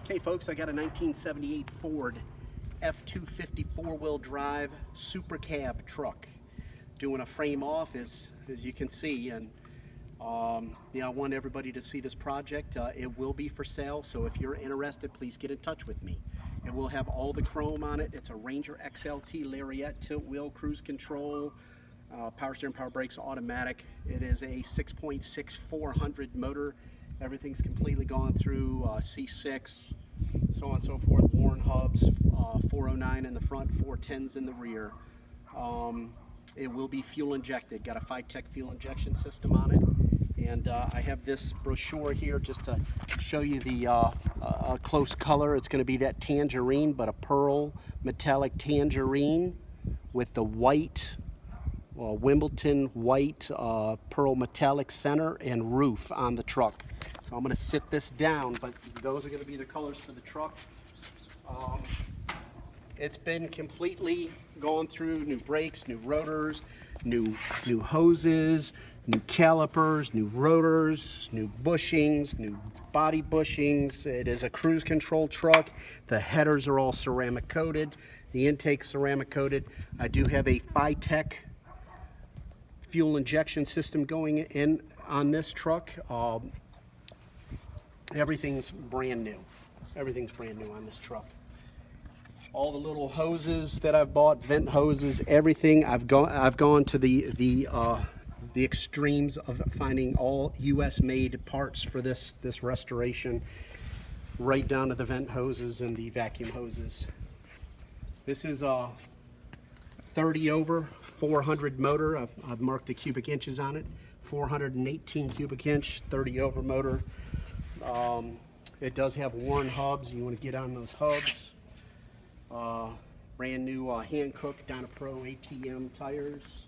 Okay folks, I got a 1978 Ford F-250 four-wheel drive super cab truck. Doing a frame off as you can see, and I want everybody to see this project. It will be for sale, so if you're interested, please get in touch with me. It will have all the chrome on it. It's a Ranger XLT Lariat tilt wheel, cruise control, power steering, power brakes, automatic. It is a 6.6 400 motor. Everything's completely gone through C6, so on and so forth. Warren hubs, 409 in the front, 410s in the rear. It will be fuel injected. Got a Phi-Tech fuel injection system on it, and I have this brochure here just to show you the close color. It's going to be that tangerine, but a pearl metallic tangerine with the white Wimbledon white pearl metallic center and roof on the truck. So I'm going to sit this down, but those are going to be the colors for the truck. It's been completely gone through new brakes, new rotors, new hoses, new calipers, new rotors, new bushings, new body bushings. It is a cruise control truck. The headers are all ceramic coated. The intake ceramic coated. I do have a Phi-Tech fuel injection system going in on this truck. Everything's brand new. Everything's brand new on this truck. All the little hoses that I've bought, vent hoses, everything. I've gone to the extremes of finding all U.S. made parts for this restoration, right down to the vent hoses and the vacuum hoses. This is a 30 over 400 motor. I've marked the cubic inches on it. 418 cubic inch, 30 over motor. It does have Warren hubs. You want to get on those hubs. Brand new Hankook Dynapro ATM tires.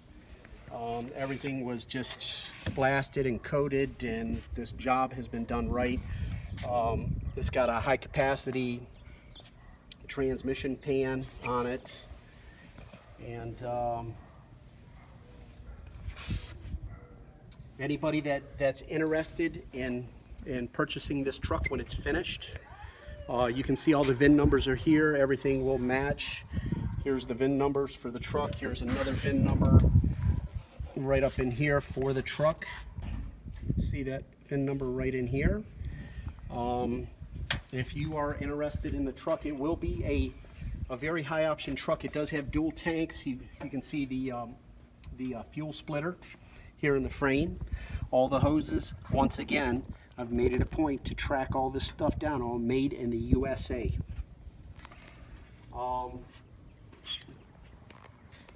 Everything was just blasted and coated, and this job has been done right. It's got a high capacity transmission pan on it, and anybody that's interested in purchasing this truck when it's finished, you can see all the VIN numbers are here. Everything will match. Here's the VIN numbers for the truck. Here's another VIN number right up in here for the truck. See that VIN number right in here. If you are interested in the truck, it will be a very high option truck. It does have dual tanks. You can see the fuel splitter here in the frame. All the hoses, once again, I've made it a point to track all this stuff down, all made in the USA.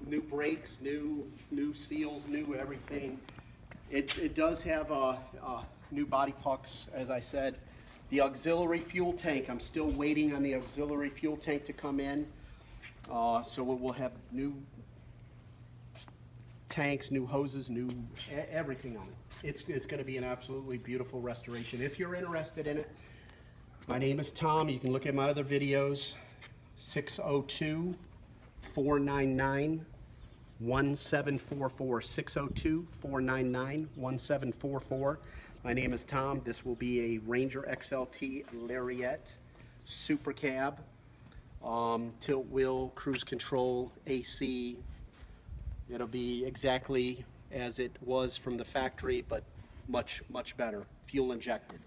New brakes, new seals, new everything. It does have new body pucks, as I said. The auxiliary fuel tank, I'm still waiting on the auxiliary fuel tank to come in. So we'll have new tanks, new hoses, new everything on it. It's going to be an absolutely beautiful restoration. If you're interested in it, my name is Tom. You can look at my other videos. 602-499-1744. 602-499-1744. My name is Tom. This will be a Ranger XLT Lariat Super Cab, tilt wheel, cruise control, AC. It'll be exactly as it was from the factory, but much better, fuel injected.